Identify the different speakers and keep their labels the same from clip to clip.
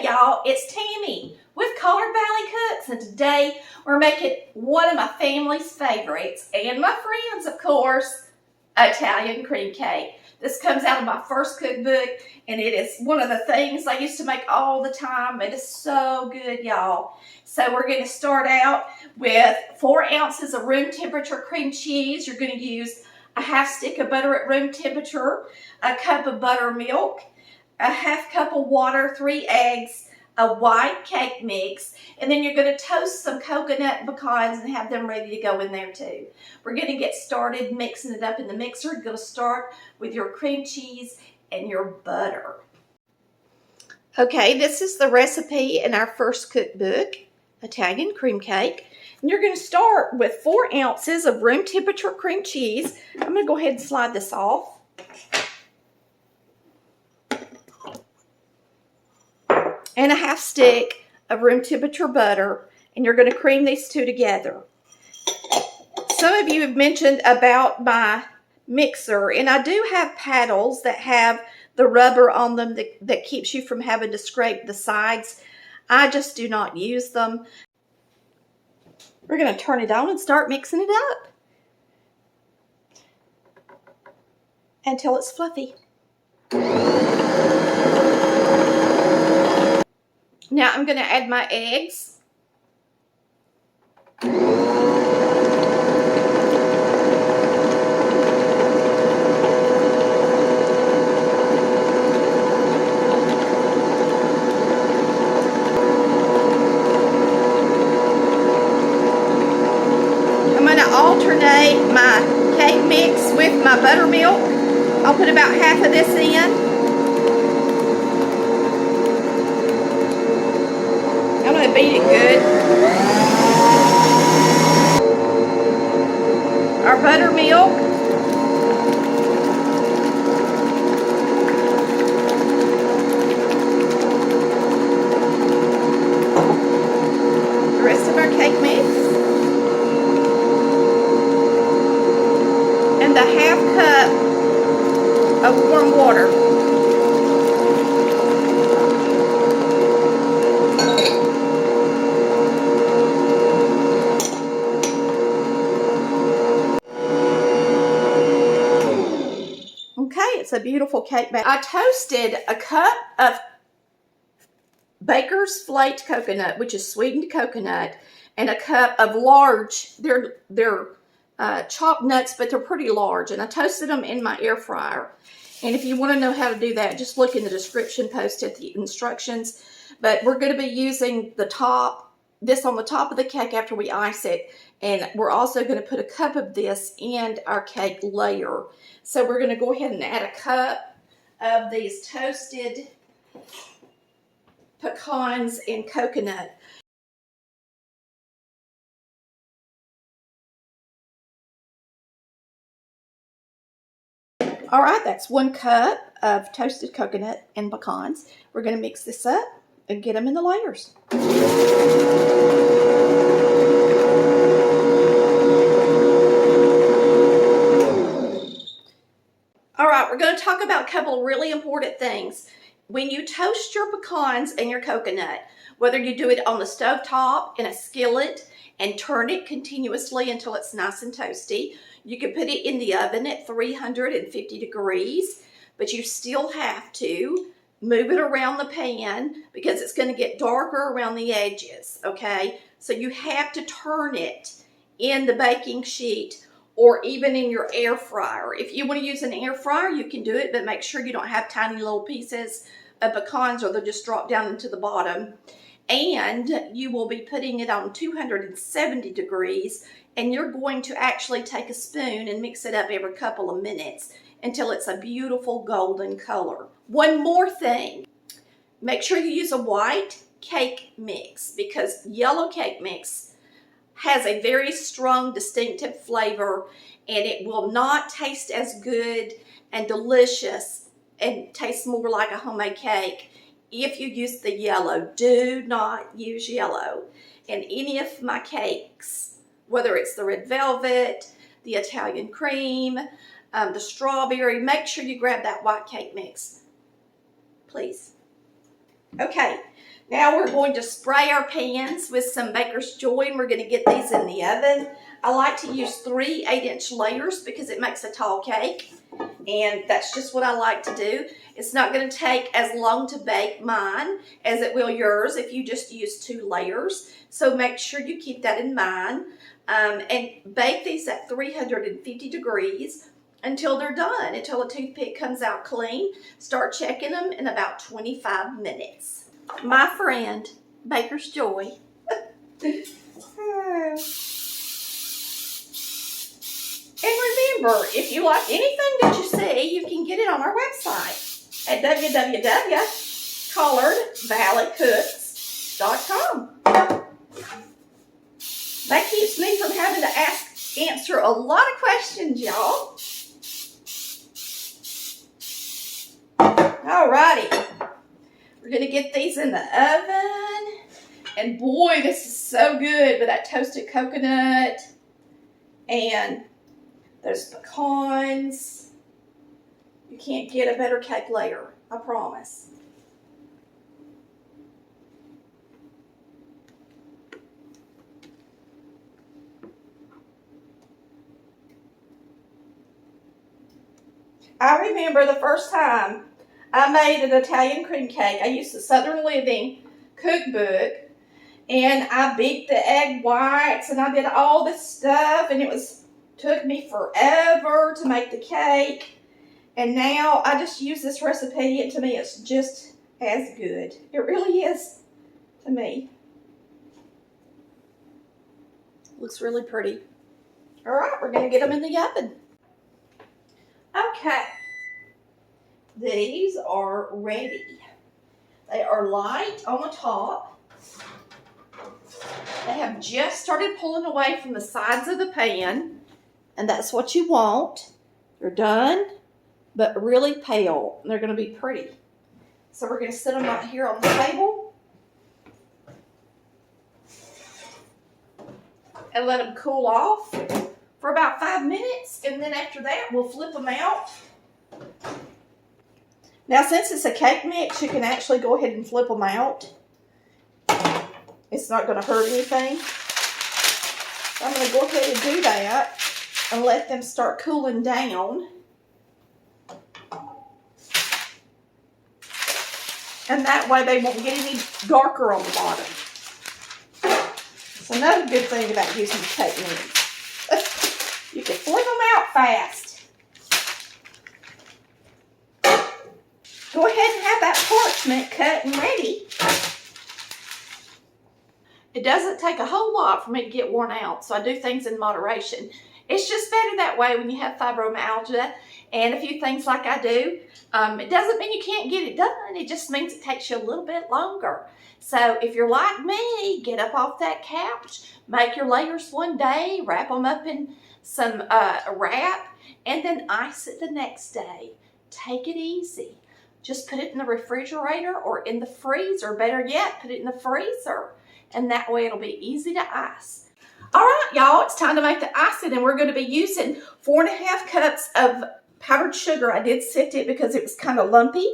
Speaker 1: Hey y'all, it's Tammy with Collard Valley Cooks, and today we're making one of my family's favorites and my friends, of course, Italian cream cake. This comes out of my first cookbook, and it is one of the things I used to make all the time. It is so good, y'all. So we're going to start out with 4 ounces of room temperature cream cheese. You're going to use a half stick of butter at room temperature, a cup of buttermilk, a half cup of water, 3 eggs, a white cake mix, and then you're going to toast some coconut and pecans and have them ready to go in there too. We're going to get started mixing it up in the mixer. You're going to start with your cream cheese and your butter. Okay, this is the recipe in our first cookbook, Italian cream cake. And you're going to start with 4 ounces of room temperature cream cheese. I'm going to go ahead and slide this off. And a half stick of room temperature butter, and you're going to cream these two together. Some of you have mentioned about my mixer, and I do have paddles that have the rubber on them that keeps you from having to scrape the sides. I just do not use them. We're going to turn it on and start mixing it up until it's fluffy. Now I'm going to add my eggs. I'm going to alternate my cake mix with my buttermilk. I'll put about half of this in. I'm going to beat it good. Our buttermilk. The rest of our cake mix. And the half cup of warm water. It's a beautiful cake batter. I toasted a cup of Baker's flaked coconut, which is sweetened coconut, and a cup of large, they're chopped nuts, but they're pretty large, and I toasted them in my air fryer. And if you want to know how to do that, just look in the description post at the instructions. But we're going to be using this on the top of the cake after we ice it, and we're also going to put a cup of this in our cake layer. So we're going to go ahead and add a cup of these toasted pecans and coconut. All right, that's 1 cup of toasted coconut and pecans. We're going to mix this up and get them in the layers. All right, we're going to talk about a couple of really important things. When you toast your pecans and your coconut, whether you do it on the stove top in a skillet and turn it continuously until it's nice and toasty, you can put it in the oven at 350 degrees, but you still have to move it around the pan because it's going to get darker around the edges, okay? So you have to turn it in the baking sheet or even in your air fryer. If you want to use an air fryer, you can do it, but make sure you don't have tiny little pieces of pecans or they'll just drop down into the bottom. And you will be putting it on 270 degrees, and you're going to actually take a spoon and mix it up every couple of minutes until it's a beautiful golden color. One more thing, make sure you use a white cake mix because yellow cake mix has a very strong, distinctive flavor, and it will not taste as good and delicious and taste more like a homemade cake if you use the yellow. Do not use yellow in any of my cakes, whether it's the red velvet, the Italian cream, the strawberry. Make sure you grab that white cake mix, please. Okay, Now we're going to spray our pans with some Baker's Joy, and we're going to get these in the oven. I like to use 3 8-inch layers because it makes a tall cake, and that's just what I like to do. It's not going to take as long to bake mine as it will yours if you just use 2 layers. So make sure you keep that in mind, and bake these at 350 degrees until they're done, until a toothpick comes out clean. Start checking them in about 25 minutes. My friend, Baker's Joy. And remember, if you like anything that you see, you can get it on our website at www.collardvalleycooks.com. That keeps me from having to answer a lot of questions, y'all. Alrighty. We're going to get these in the oven. And boy, this is so good with that toasted coconut and those pecans. You can't get a better cake later, I promise. I remember the first time I made an Italian cream cake. I used the Southern Living cookbook, and I beat the egg whites, and I did all this stuff, and it took me forever to make the cake. And now I just use this recipe, and to me it's just as good. It really is to me. Looks really pretty. All right, we're going to get them in the oven. Okay. These are ready. They are light on the top. They have just started pulling away from the sides of the pan, and that's what you want. They're done, but really pale. They're going to be pretty. So we're going to set them right here on the table and let them cool off for about 5 minutes, and then after that we'll flip them out. Now, since it's a cake mix, you can actually go ahead and flip them out. It's not going to hurt anything. So I'm going to go ahead and do that and let them start cooling down. And that way they won't get any darker on the bottom. It's another good thing about using the cake mix. You can flip them out fast. Go ahead and have that parchment cut and ready. It doesn't take a whole lot for me to get worn out, so I do things in moderation. It's just better that way when you have fibromyalgia and a few things like I do. It doesn't mean you can't get it done. It just means it takes you a little bit longer. So if you're like me, get up off that couch, make your layers one day, wrap them up in some wrap, and then ice it the next day. Take it easy. Just put it in the refrigerator or in the freezer. Better yet, put it in the freezer. And that way it'll be easy to ice. All right, y'all, it's time to make the icing. And we're going to be using 4½ cups of powdered sugar. I did sift it because it was kind of lumpy.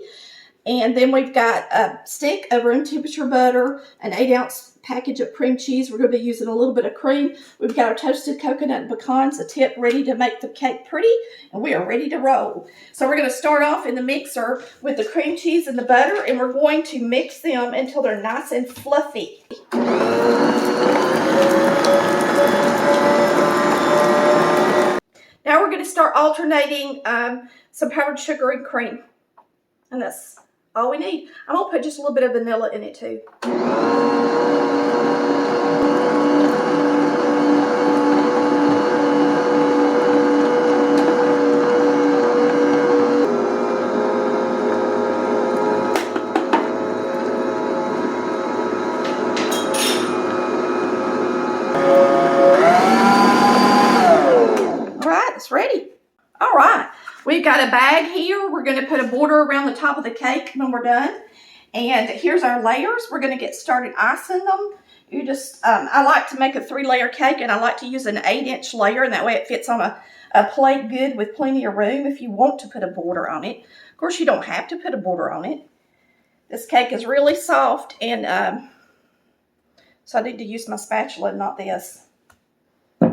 Speaker 1: And then we've got a stick of room temperature butter, an 8-ounce package of cream cheese. We're going to be using a little bit of cream. We've got our toasted coconut and pecans, a tip ready to make the cake pretty, and we are ready to roll. So we're going to start off in the mixer with the cream cheese and the butter, and we're going to mix them until they're nice and fluffy. Now we're going to start alternating some powdered sugar and cream, and that's all we need. I'm going to put just a little bit of vanilla in it too. It's ready. All right, we've got a bag here. We're going to put a border around the top of the cake when we're done. And here's our layers. We're going to get started icing them. You just, I like to make a 3-layer cake, and I like to use an 8-inch layer, and that way it fits on a plate good with plenty of room if you want to put a border on it. Of course, you don't have to put a border on it. This cake is really soft, and so I need to use my spatula, not this. Okay.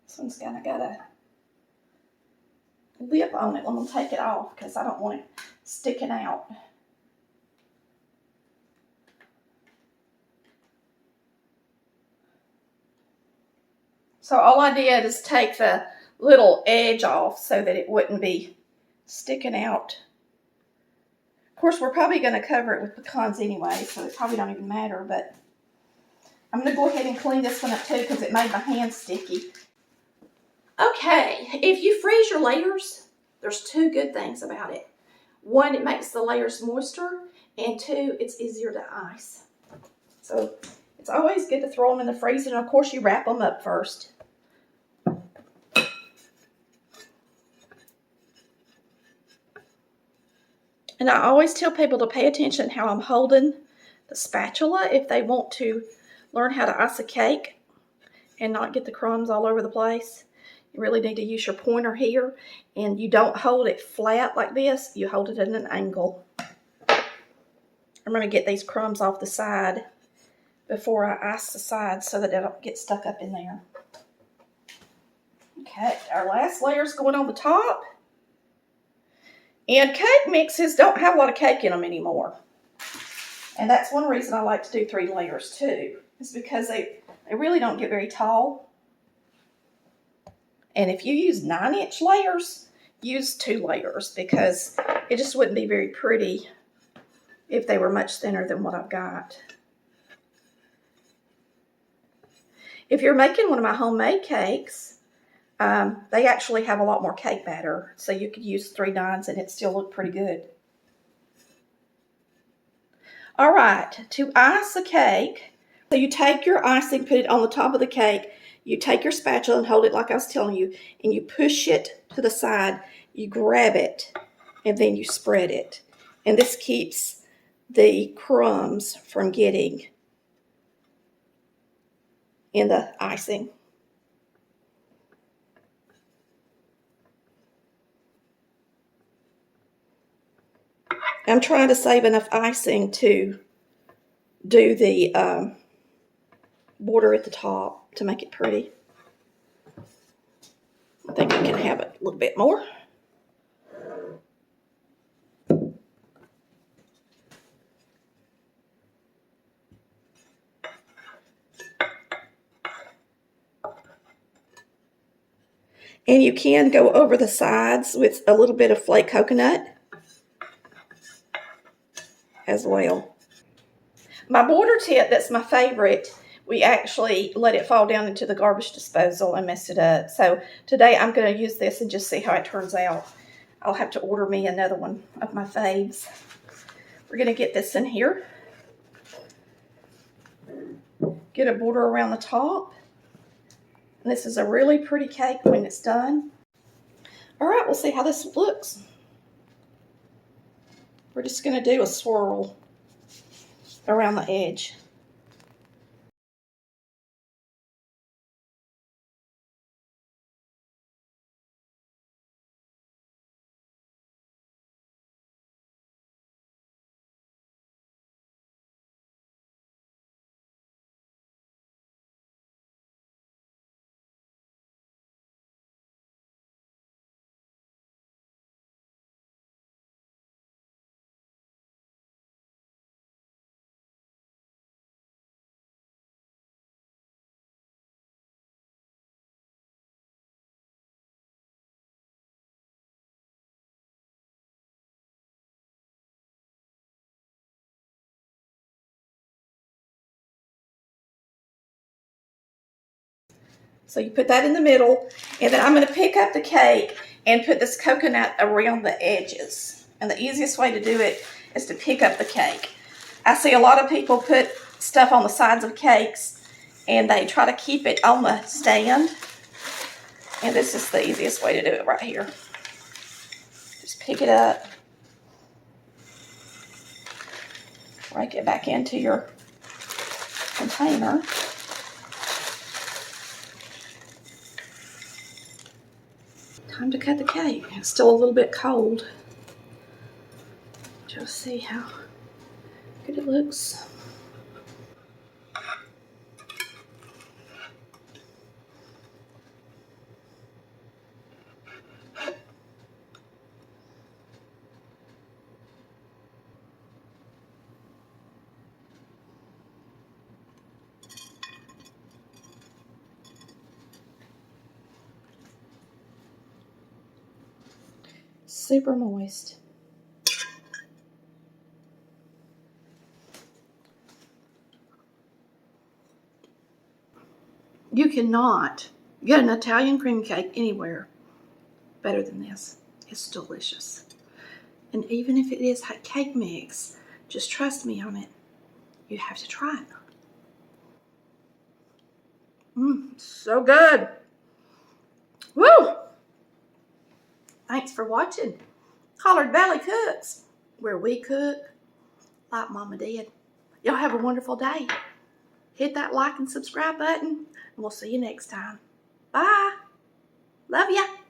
Speaker 1: This one's kind of got a lip on it. I'm going to take it off because I don't want it sticking out. So all I did is take the little edge off so that it wouldn't be sticking out. Of course, we're probably going to cover it with pecans anyway, so it probably don't even matter, but I'm going to go ahead and clean this one up too because it made my hands sticky. Okay, if you freeze your layers, there's two good things about it. One, it makes the layers moister, and two, it's easier to ice. So it's always good to throw them in the freezer, and of course you wrap them up first. And I always tell people to pay attention how I'm holding the spatula if they want to learn how to ice a cake and not get the crumbs all over the place. You really need to use your pointer here, and you don't hold it flat like this. You hold it at an angle. I'm going to get these crumbs off the side before I ice the sides so that they don't get stuck up in there. Okay, our last layer is going on the top. And cake mixes don't have a lot of cake in them anymore. And that's one reason I like to do 3 layers too. Is because they really don't get very tall. And if you use 9-inch layers, use 2 layers because it just wouldn't be very pretty if they were much thinner than what I've got. If you're making one of my homemade cakes, they actually have a lot more cake batter, so you could use 3 9s and it still look pretty good. All right, to ice a cake, so you take your icing, put it on the top of the cake, you take your spatula and hold it like I was telling you, and you push it to the side, you grab it, and then you spread it. And this keeps the crumbs from getting in the icing. I'm trying to save enough icing to do the border at the top to make it pretty. I think I can have it a little bit more. And you can go over the sides with a little bit of flaked coconut as well. My border tip, that's my favorite, we actually let it fall down into the garbage disposal and messed it up. So today I'm going to use this and just see how it turns out. I'll have to order me another one of my faves. We're going to get this in here. Get a border around the top. And this is a really pretty cake when it's done. All right, we'll see how this looks. We're just going to do a swirl around the edge. So you put that in the middle, and then I'm going to pick up the cake and put this coconut around the edges. And the easiest way to do it is to pick up the cake. I see a lot of people put stuff on the sides of cakes, and they try to keep it on the stand. And this is the easiest way to do it right here. Just pick it up Break it back into your container. Time to cut the cake. It's still a little bit cold. Just see how good it looks. Super moist. You cannot get an Italian cream cake anywhere better than this. It's delicious. And even if it is cake mix, just trust me on it. You have to try it. So good. Woo! Thanks for watching Collard Valley Cooks, where we cook like Mama did. Y'all have a wonderful day. Hit that like and subscribe button, and we'll see you next time. Bye. Love ya.